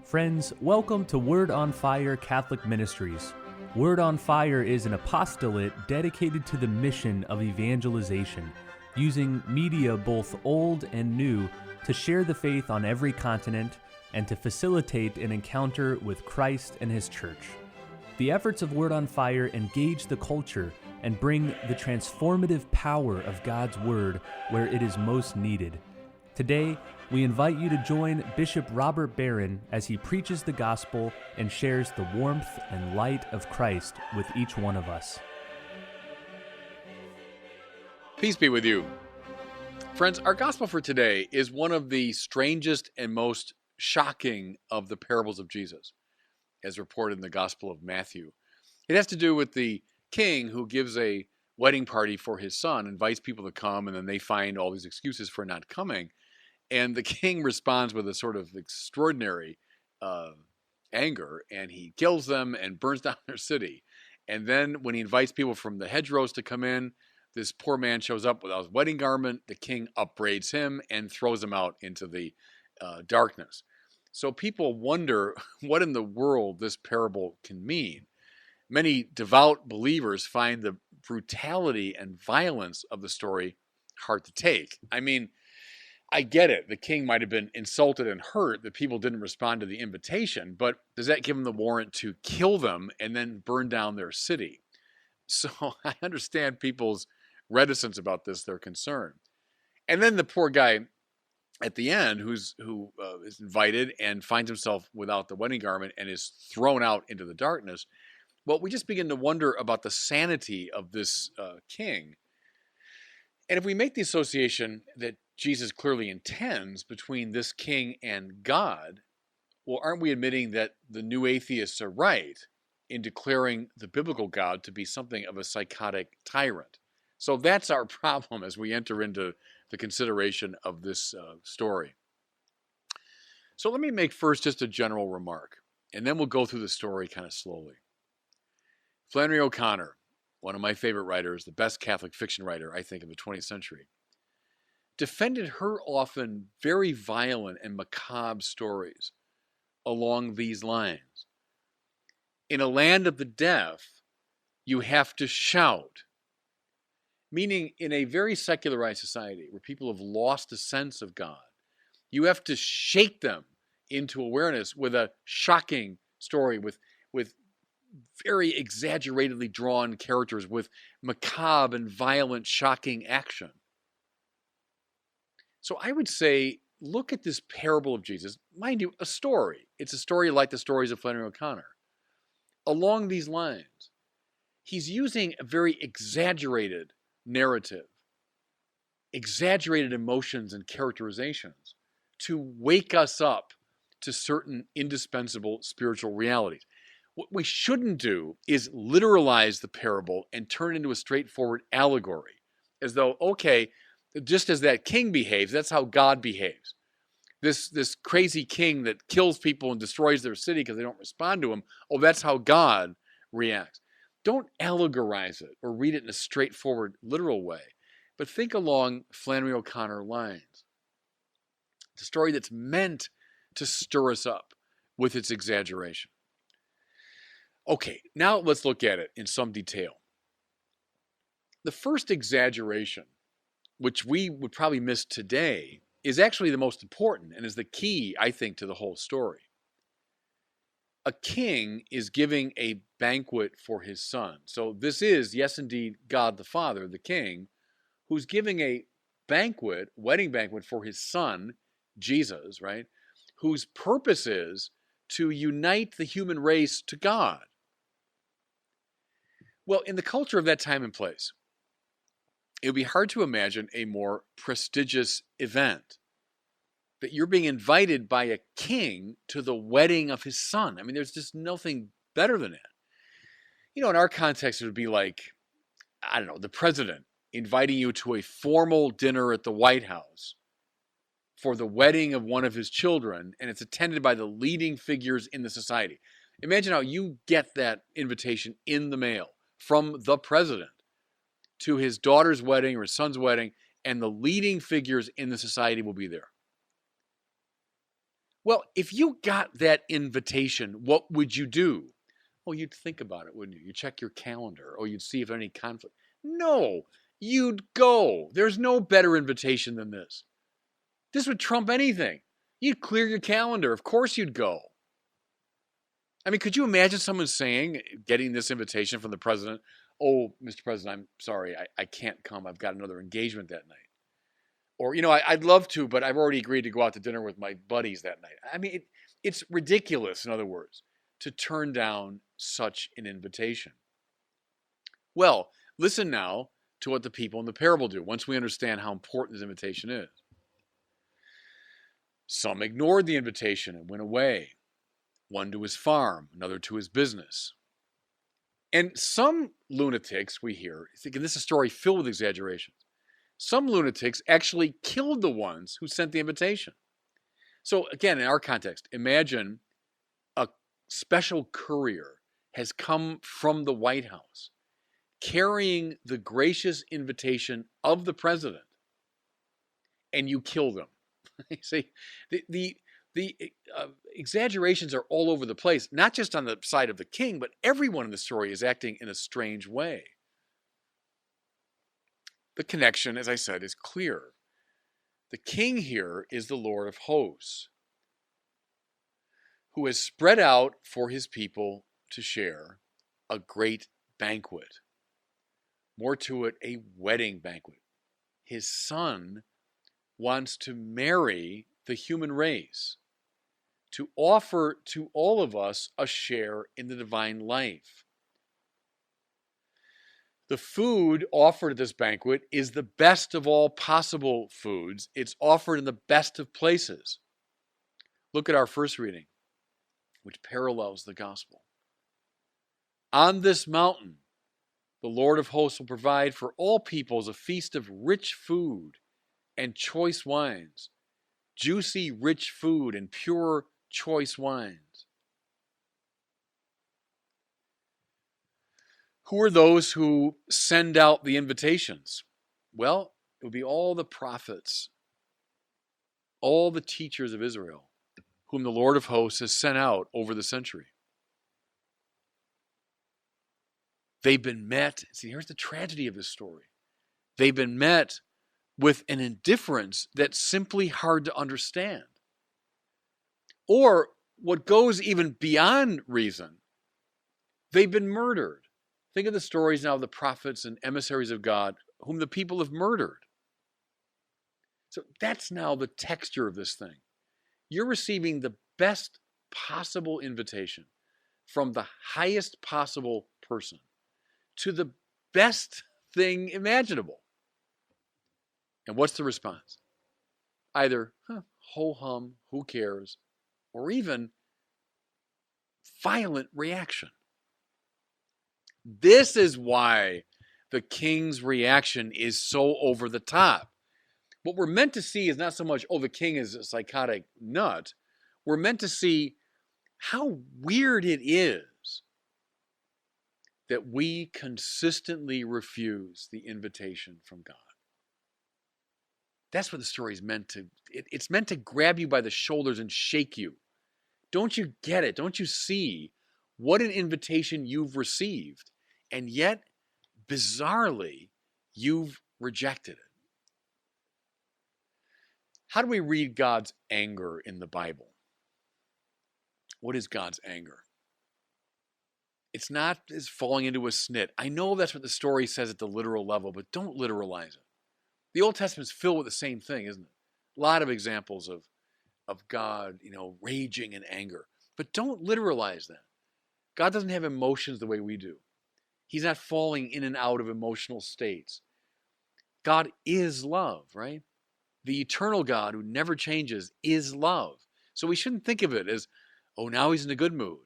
Friends, welcome to Word on Fire Catholic Ministries. Word on Fire is an apostolate dedicated to the mission of evangelization, using media both old and new to share the faith on every continent and to facilitate an encounter with Christ and His Church. The efforts of Word on Fire engage the culture and bring the transformative power of God's Word where it is most needed. Today, we invite you to join Bishop Robert Barron as he preaches the gospel and shares the warmth and light of Christ with each one of us. Peace be with you. Friends, our gospel for today is one of the strangest and most shocking of the parables of Jesus, as reported in the Gospel of Matthew. It has to do with the king who gives a wedding party for his son, invites people to come, and then they find all these excuses for not coming. And the king responds with a sort of extraordinary anger, and he kills them and burns down their city. And then when he invites people from the hedgerows to come in, this poor man shows up without his wedding garment. The king upbraids him and throws him out into the darkness. So people wonder what in the world this parable can mean. Many devout believers find the brutality and violence of the story hard to take. I mean, I get it. The king might have been insulted and hurt that people didn't respond to the invitation, but does that give him the warrant to kill them and then burn down their city? So I understand people's reticence about this, their concern. And then the poor guy at the end who is invited and finds himself without the wedding garment and is thrown out into the darkness. Well, we just begin to wonder about the sanity of this king. And if we make the association that Jesus clearly intends between this king and God, well, aren't we admitting that the new atheists are right in declaring the biblical God to be something of a psychotic tyrant? So that's our problem as we enter into the consideration of this story. So let me make first just a general remark, and then we'll go through the story kind of slowly. Flannery O'Connor, one of my favorite writers, the best Catholic fiction writer, I think, of the 20th century, defended her often very violent and macabre stories along these lines. In a land of the deaf, you have to shout. Meaning, in a very secularized society where people have lost a sense of God, you have to shake them into awareness with a shocking story, with very exaggeratedly drawn characters, with macabre and violent, shocking action. So I would say, look at this parable of Jesus. Mind you, a story. It's a story like the stories of Flannery O'Connor. Along these lines, he's using a very exaggerated narrative, exaggerated emotions and characterizations to wake us up to certain indispensable spiritual realities. What we shouldn't do is literalize the parable and turn it into a straightforward allegory, as though, okay, just as that king behaves, that's how God behaves. This crazy king that kills people and destroys their city because they don't respond to him, oh, that's how God reacts. Don't allegorize it or read it in a straightforward, literal way, but think along Flannery O'Connor lines. It's a story that's meant to stir us up with its exaggeration. Okay, now let's look at it in some detail. The first exaggeration, which we would probably miss today, is actually the most important and is the key, I think, to the whole story. A king is giving a banquet for his son. So this is, yes, indeed, God the Father, the king, who's giving a banquet, wedding banquet for his son, Jesus, right? Whose purpose is to unite the human race to God. Well, in the culture of that time and place, it would be hard to imagine a more prestigious event. That you're being invited by a king to the wedding of his son. I mean, there's just nothing better than that. You know, in our context, it would be like, I don't know, the president inviting you to a formal dinner at the White House for the wedding of one of his children, and it's attended by the leading figures in the society. Imagine how you get that invitation in the mail from the president to his daughter's wedding or his son's wedding, and the leading figures in the society will be there. Well, if you got that invitation, what would you do? Oh, you'd think about it, wouldn't you? You'd check your calendar. Oh, you'd see if any conflict. No, you'd go. There's no better invitation than this. This would trump anything. You'd clear your calendar. Of course you'd go. I mean, could you imagine someone saying, getting this invitation from the president, oh, Mr. President, I'm sorry, I can't come. I've got another engagement that night. Or, I'd love to, but I've already agreed to go out to dinner with my buddies that night. I mean, it's ridiculous, in other words, to turn down such an invitation. Well, listen now to what the people in the parable do once we understand how important this invitation is. Some ignored the invitation and went away, one to his farm, another to his business. And some lunatics, we hear, thinking this is a story filled with exaggerations. Some lunatics actually killed the ones who sent the invitation. So again, in our context, imagine a special courier has come from the White House carrying the gracious invitation of the president, and you kill them. You see, the exaggerations are all over the place, not just on the side of the king, but everyone in the story is acting in a strange way. The connection, as I said, is clear. The king here is the Lord of hosts, who has spread out for his people to share a great banquet. More to it, a wedding banquet. His son wants to marry the human race, to offer to all of us a share in the divine life. The food offered at this banquet is the best of all possible foods. It's offered in the best of places. Look at our first reading, which parallels the gospel. On this mountain, the Lord of hosts will provide for all peoples a feast of rich food and choice wines, juicy, rich food and pure, choice wines. Who are those who send out the invitations? Well, it would be all the prophets, all the teachers of Israel, whom the Lord of hosts has sent out over the century. They've been met, see, here's the tragedy of this story. They've been met with an indifference that's simply hard to understand. Or what goes even beyond reason, they've been murdered. Think of the stories now of the prophets and emissaries of God whom the people have murdered. So that's now the texture of this thing. You're receiving the best possible invitation from the highest possible person to the best thing imaginable. And what's the response? Either ho-hum, who cares, or even violent reaction. This is why the king's reaction is so over the top. What we're meant to see is not so much, oh, the king is a psychotic nut. We're meant to see how weird it is that we consistently refuse the invitation from God. That's what the story is meant to. It's meant to grab you by the shoulders and shake you. Don't you get it? Don't you see what an invitation you've received? And yet, bizarrely, you've rejected it. How do we read God's anger in the Bible? What is God's anger? It's not as falling into a snit. I know that's what the story says at the literal level, but don't literalize it. The Old Testament's filled with the same thing, isn't it? A lot of examples of God, raging in anger. But don't literalize that. God doesn't have emotions the way we do. He's not falling in and out of emotional states. God is love, right? The eternal God who never changes is love. So we shouldn't think of it as, oh, now he's in a good mood.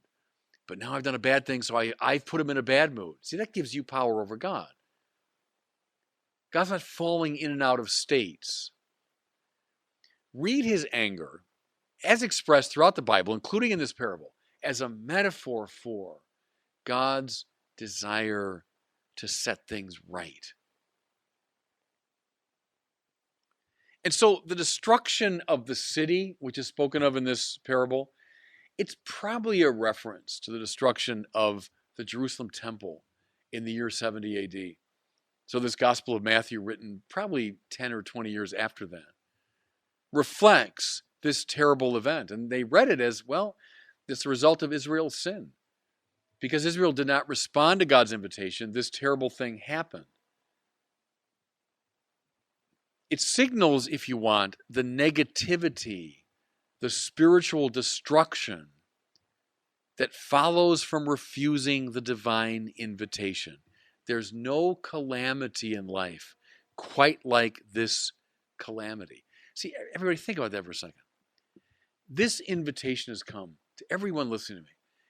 But now I've done a bad thing, so I've put him in a bad mood. See, that gives you power over God. God's not falling in and out of states. Read his anger, as expressed throughout the Bible, including in this parable, as a metaphor for God's desire to set things right. And so the destruction of the city, which is spoken of in this parable, it's probably a reference to the destruction of the Jerusalem temple in the year 70 AD. So this Gospel of Matthew, written probably 10 or 20 years after that, reflects this terrible event. And they read it as, well, it's the result of Israel's sin. Because Israel did not respond to God's invitation, this terrible thing happened. It signals, if you want, the negativity, the spiritual destruction that follows from refusing the divine invitation. There's no calamity in life quite like this calamity. See, everybody think about that for a second. This invitation has come to everyone listening to me.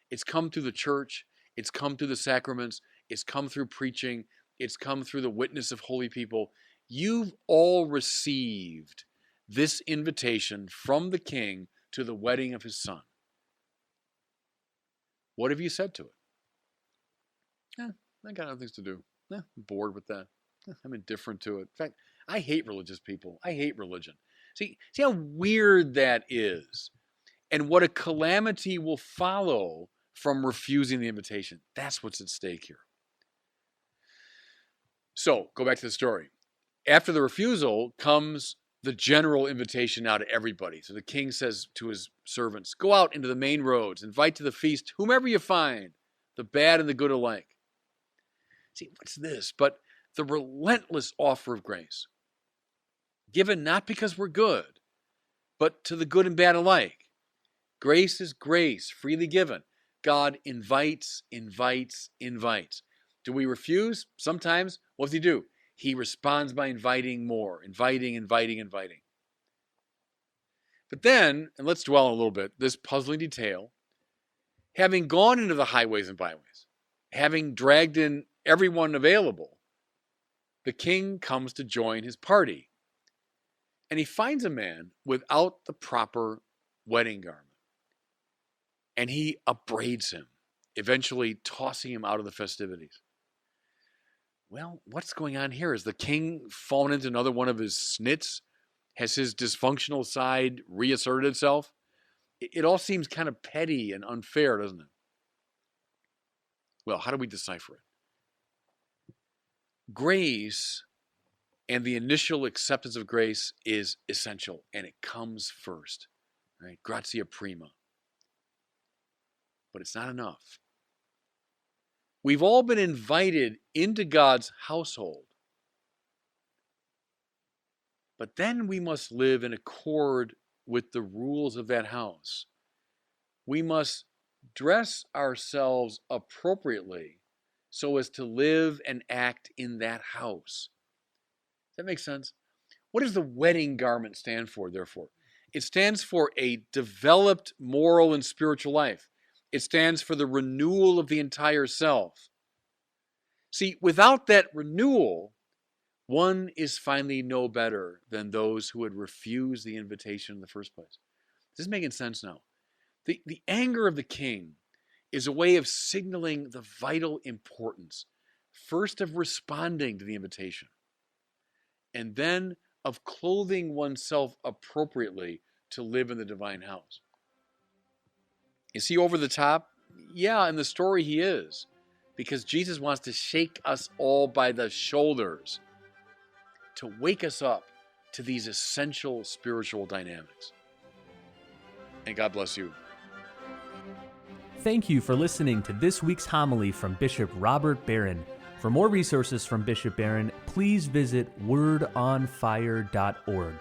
It's come through the church. It's come through the sacraments. It's come through preaching. It's come through the witness of holy people. You've all received this invitation from the king to the wedding of his son. What have you said to it? I got other things to do. I'm bored with that. I'm indifferent to it. In fact, I hate religious people. I hate religion. See how weird that is, and what a calamity will follow from refusing the invitation. That's what's at stake here. So, go back to the story. After the refusal comes the general invitation now to everybody. So the king says to his servants, go out into the main roads, invite to the feast whomever you find, the bad and the good alike. See, what's this? But the relentless offer of grace, given not because we're good, but to the good and bad alike. Grace is grace, freely given. God invites, invites, invites. Do we refuse? Sometimes. What does he do? He responds by inviting more, inviting, inviting, inviting. But then, and let's dwell on a little bit, this puzzling detail, having gone into the highways and byways, having dragged in everyone available, the king comes to join his party. And he finds a man without the proper wedding garment. And he upbraids him, eventually tossing him out of the festivities. Well, what's going on here? Is the king fallen into another one of his snits? Has his dysfunctional side reasserted itself? It all seems kind of petty and unfair, doesn't it? Well, how do we decipher it? Grace and the initial acceptance of grace is essential, and it comes first, right? Gratia prima. But it's not enough. We've all been invited into God's household. But then we must live in accord with the rules of that house. We must dress ourselves appropriately so as to live and act in that house. Does that make sense? What does the wedding garment stand for, therefore? It stands for a developed moral and spiritual life. It stands for the renewal of the entire self. See, without that renewal, one is finally no better than those who had refused the invitation in the first place. This is making sense now. The anger of the king is a way of signaling the vital importance, first of responding to the invitation, and then of clothing oneself appropriately to live in the divine house. Is he over the top? Yeah, in the story he is, because Jesus wants to shake us all by the shoulders to wake us up to these essential spiritual dynamics. And God bless you. Thank you for listening to this week's homily from Bishop Robert Barron. For more resources from Bishop Barron, please visit wordonfire.org.